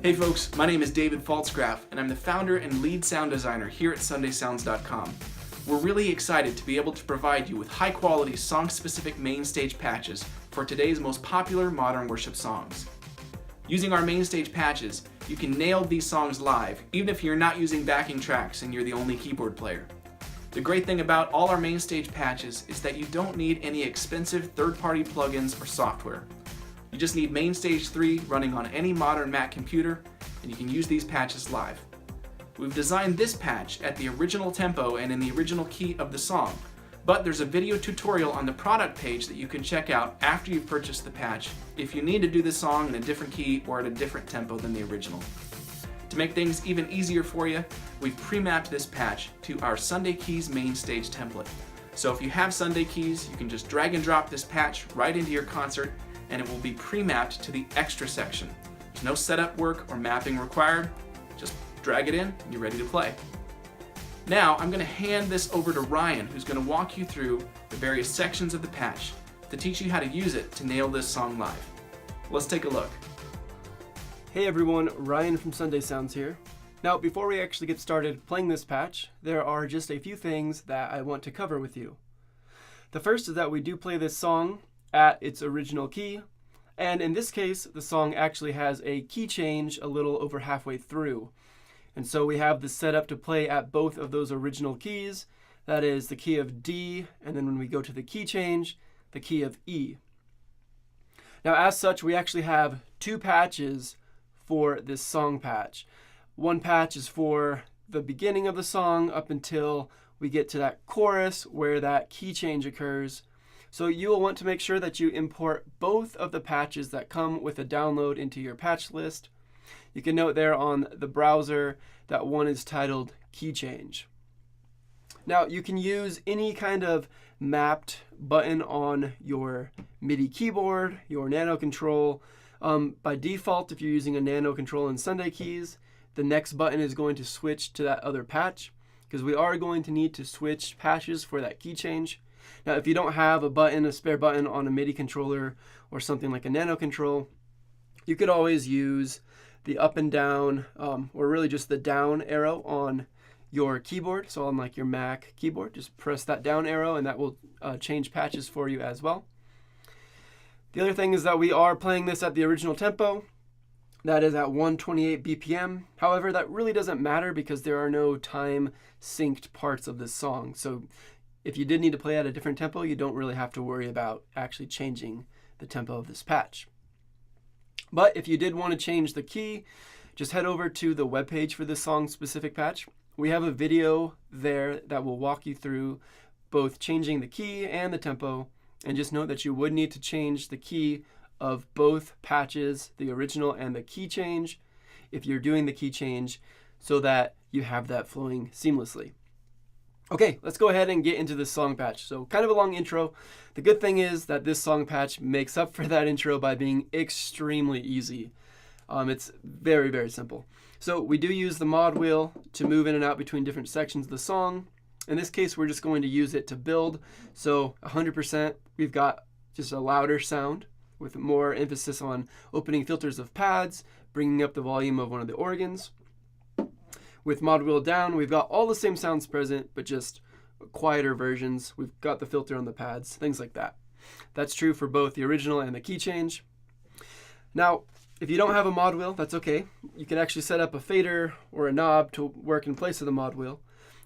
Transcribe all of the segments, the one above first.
Hey folks, my name is David Faltzgraf, and I'm the founder and lead sound designer here at SundaySounds.com. We're really excited to be able to provide you with high-quality, song-specific MainStage patches for today's most popular modern worship songs. Using our MainStage patches, you can nail these songs live, even if you're not using backing tracks and you're the only keyboard player. The great thing about all our MainStage patches is that you don't need any expensive third-party plugins or software. You just need MainStage 3 running on any modern Mac computer, and you can use these patches live. We've designed this patch at the original tempo and in the original key of the song, but there's a video tutorial on the product page that you can check out after you've purchased the patch if you need to do the song in a different key or at a different tempo than the original. To make things even easier for you, we've pre-mapped this patch to our Sunday Keys MainStage template. So if you have Sunday Keys, you can just drag and drop this patch right into your concert, and it will be pre-mapped to the extra section. There's no setup work or mapping required. Just drag it in and you're ready to play. Now I'm going to hand this over to Ryan, who's going to walk you through the various sections of the patch to teach you how to use it to nail this song live. Let's take a look. Hey everyone, Ryan from Sunday Sounds here. Now before we actually get started playing this patch, there are just a few things that I want to cover with you. The first is that we do play this song at its original key, and in this case the song actually has a key change a little over halfway through, and so we have the setup to play at both of those original keys. That is the key of D, and then when we go to the key change, the key of E. Now as such, we actually have two patches for this song patch. One patch is for the beginning of the song up until we get to that chorus where that key change occurs. So you will want to make sure that you import both of the patches that come with a download into your patch list. You can note there on the browser that one is titled Key Change. Now you can use any kind of mapped button on your MIDI keyboard, your Nano Control. By default, if you're using a Nano Control in Sunday Keys, the next button is going to switch to that other patch, because we are going to need to switch patches for that key change. Now, if you don't have a spare button on a MIDI controller or something like a Nano Control, you could always use the up and down, or really just the down arrow on your keyboard. So on like your Mac keyboard, just press that down arrow and that will change patches for you as well. The other thing is that we are playing this at the original tempo. That is at 128 BPM. However, that really doesn't matter because there are no time synced parts of this song. So if you did need to play at a different tempo, you don't really have to worry about actually changing the tempo of this patch. But if you did want to change the key, just head over to the webpage for this song specific patch. We have a video there that will walk you through both changing the key and the tempo. And just note that you would need to change the key of both patches, the original and the key change, if you're doing the key change, so that you have that flowing seamlessly. Okay, let's go ahead and get into this song patch. So kind of a long intro. The good thing is that this song patch makes up for that intro by being extremely easy. It's very, very simple. So we do use the mod wheel to move in and out between different sections of the song. In this case, we're just going to use it to build. So 100%, we've got just a louder sound with more emphasis on opening filters of pads, bringing up the volume of one of the organs. With mod wheel down, we've got all the same sounds present, but just quieter versions. We've got the filter on the pads, things like that. That's true for both the original and the key change. Now, if you don't have a mod wheel, that's okay. You can actually set up a fader or a knob to work in place of the mod wheel.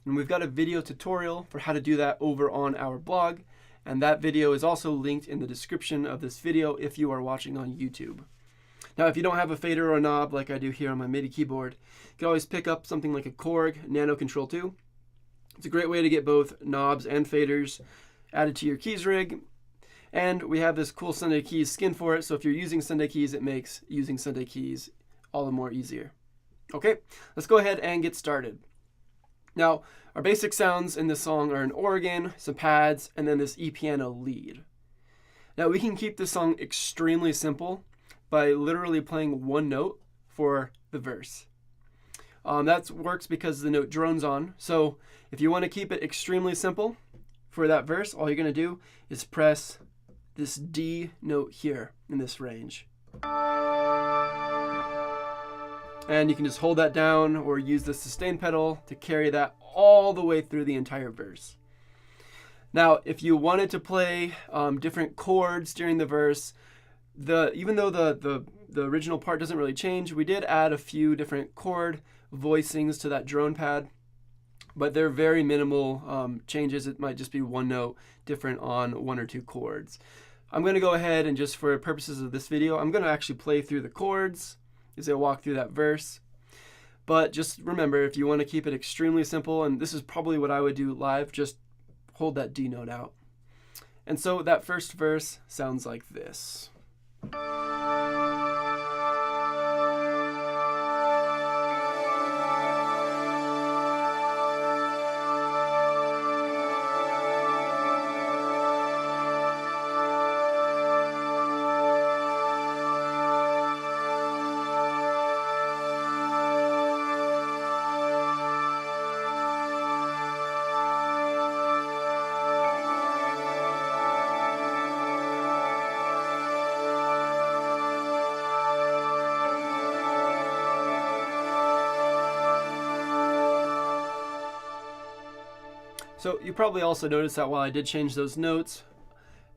And we've got a video tutorial for how to do that over on our blog. And that video is also linked in the description of this video if you are watching on YouTube. Now, if you don't have a fader or a knob like I do here on my MIDI keyboard, you can always pick up something like a Korg Nano Control 2. It's a great way to get both knobs and faders added to your keys rig. And we have this cool Sunday Keys skin for it, so if you're using Sunday Keys, it makes using Sunday Keys all the more easier. Okay, let's go ahead and get started. Now, our basic sounds in this song are an organ, some pads, and then this E-piano lead. Now, we can keep this song extremely simple by literally playing one note for the verse. That works because the note drones on. So if you want to keep it extremely simple for that verse, all you're going to do is press this D note here in this range. And you can just hold that down or use the sustain pedal to carry that all the way through the entire verse. Now, if you wanted to play different chords during the verse, even though the original part doesn't really change, we did add a few different chord voicings to that drone pad, but they're very minimal changes. It might just be one note different on one or two chords. I'm going to go ahead and just for purposes of this video, I'm going to actually play through the chords as I walk through that verse. But just remember, if you want to keep it extremely simple, and this is probably what I would do live, just hold that D note out. And so that first verse sounds like this. So you probably also noticed that while I did change those notes,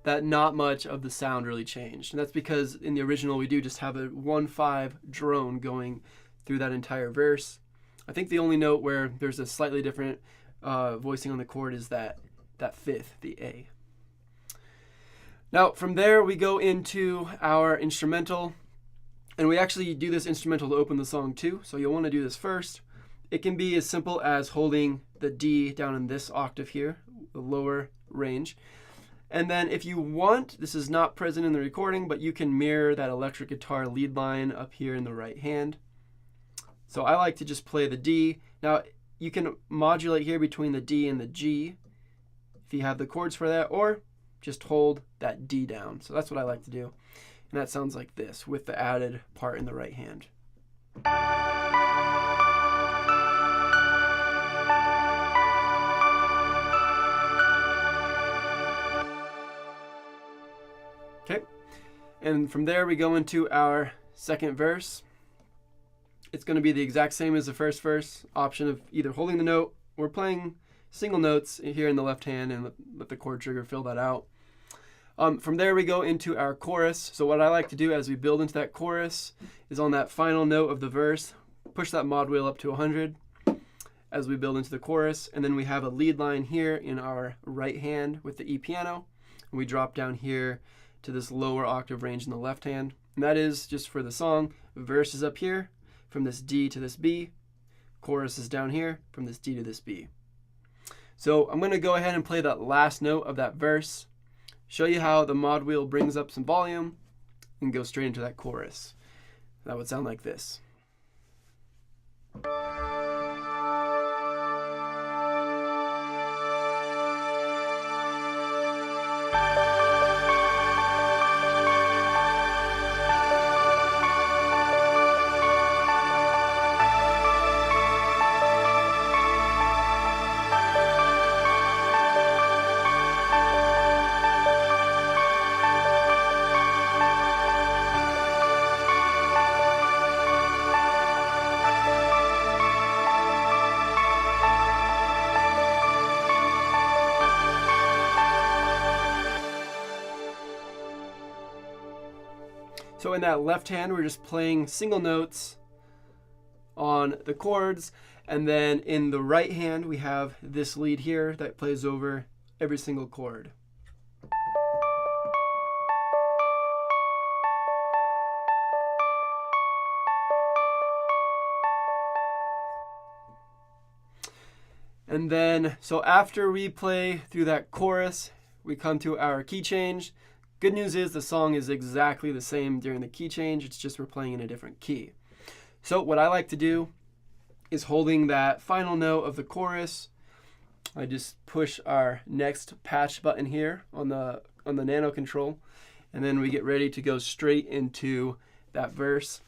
that not much of the sound really changed. And that's because in the original we do just have a 1/5 drone going through that entire verse. I think the only note where there's a slightly different voicing on the chord is that fifth, the A. Now from there we go into our instrumental, and we actually do this instrumental to open the song too, so you'll want to do this first. It can be as simple as holding the D down in this octave here, the lower range. And then if you want, this is not present in the recording, but you can mirror that electric guitar lead line up here in the right hand. So I like to just play the D. Now you can modulate here between the D and the G if you have the chords for that, or just hold that D down. So that's what I like to do. And that sounds like this with the added part in the right hand. Okay, and from there we go into our second verse. It's going to be the exact same as the first verse, option of either holding the note or playing single notes here in the left hand and let the chord trigger fill that out. From there we go into our chorus. So what I like to do as we build into that chorus is on that final note of the verse, push that mod wheel up to 100 as we build into the chorus, and then we have a lead line here in our right hand with the E piano, and we drop down here to this lower octave range in the left hand. And that is just for the song. Verse is up here from this D to this B. Chorus is down here from this D to this B. So I'm going to go ahead and play that last note of that verse, show you how the mod wheel brings up some volume, and go straight into that chorus. That would sound like this. So in that left hand, we're just playing single notes on the chords. And then in the right hand, we have this lead here that plays over every single chord. And then, so after we play through that chorus, we come to our key change. Good news is the song is exactly the same during the key change. It's just we're playing in a different key. So what I like to do is holding that final note of the chorus, I just push our next patch button here on the nano control, and then we get ready to go straight into that verse,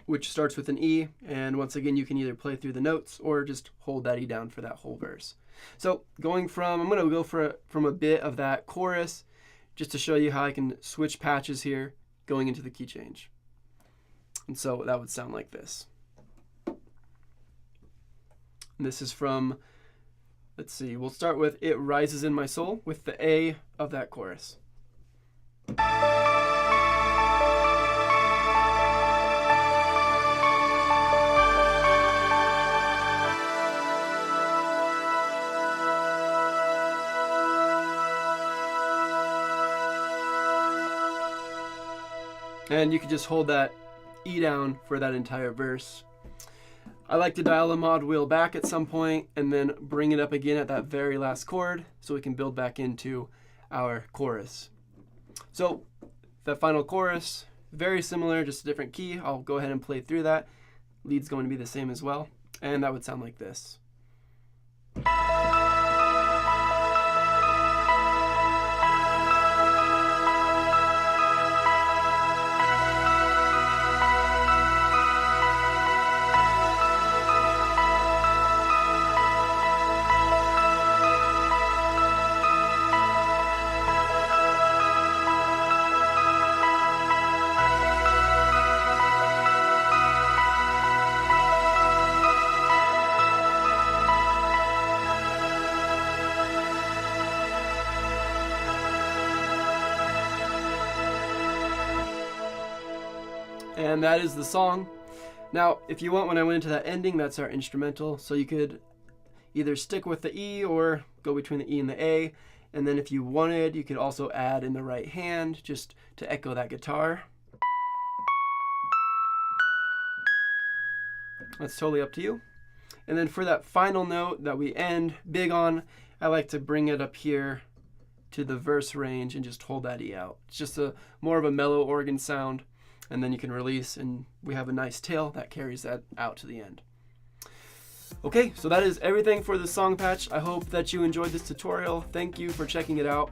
which starts with an E. And once again, you can either play through the notes or just hold that E down for that whole verse. So I'm going to go from a bit of that chorus, just to show you how I can switch patches here going into the key change. And so that would sound like this. And this is from, let's see, we'll start with It Rises in My Soul with the A of that chorus. And you can just hold that E down for that entire verse. I like to dial the mod wheel back at some point and then bring it up again at that very last chord so we can build back into our chorus. So that final chorus, very similar, just a different key. I'll go ahead and play through that. Lead's going to be the same as well. And that would sound like this. And that is the song. Now, if you want, when I went into that ending, that's our instrumental. So you could either stick with the E or go between the E and the A. And then if you wanted, you could also add in the right hand just to echo that guitar. That's totally up to you. And then for that final note that we end big on, I like to bring it up here to the verse range and just hold that E out. It's just a more of a mellow organ sound. And then you can release, and we have a nice tail that carries that out to the end. Okay, so that is everything for the song patch. I hope that you enjoyed this tutorial. Thank you for checking it out.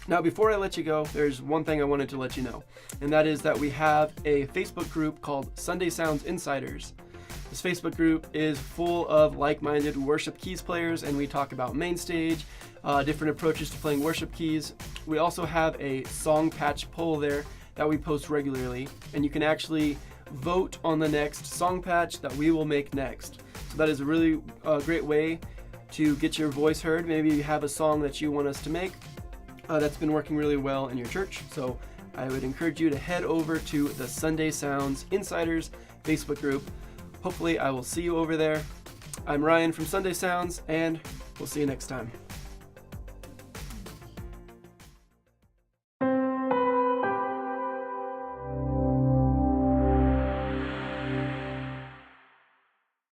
Now, before I let you go, there's one thing I wanted to let you know, and that is that we have a Facebook group called Sunday Sounds Insiders. This Facebook group is full of like-minded worship keys players, and we talk about MainStage, different approaches to playing worship keys. We also have a song patch poll there that we post regularly, and you can actually vote on the next song patch that we will make next. So that is a really great way to get your voice heard. Maybe you have a song that you want us to make that's been working really well in your church. So I would encourage you to head over to the Sunday Sounds Insiders Facebook group. Hopefully I will see you over there. I'm Ryan from Sunday Sounds, and we'll see you next time.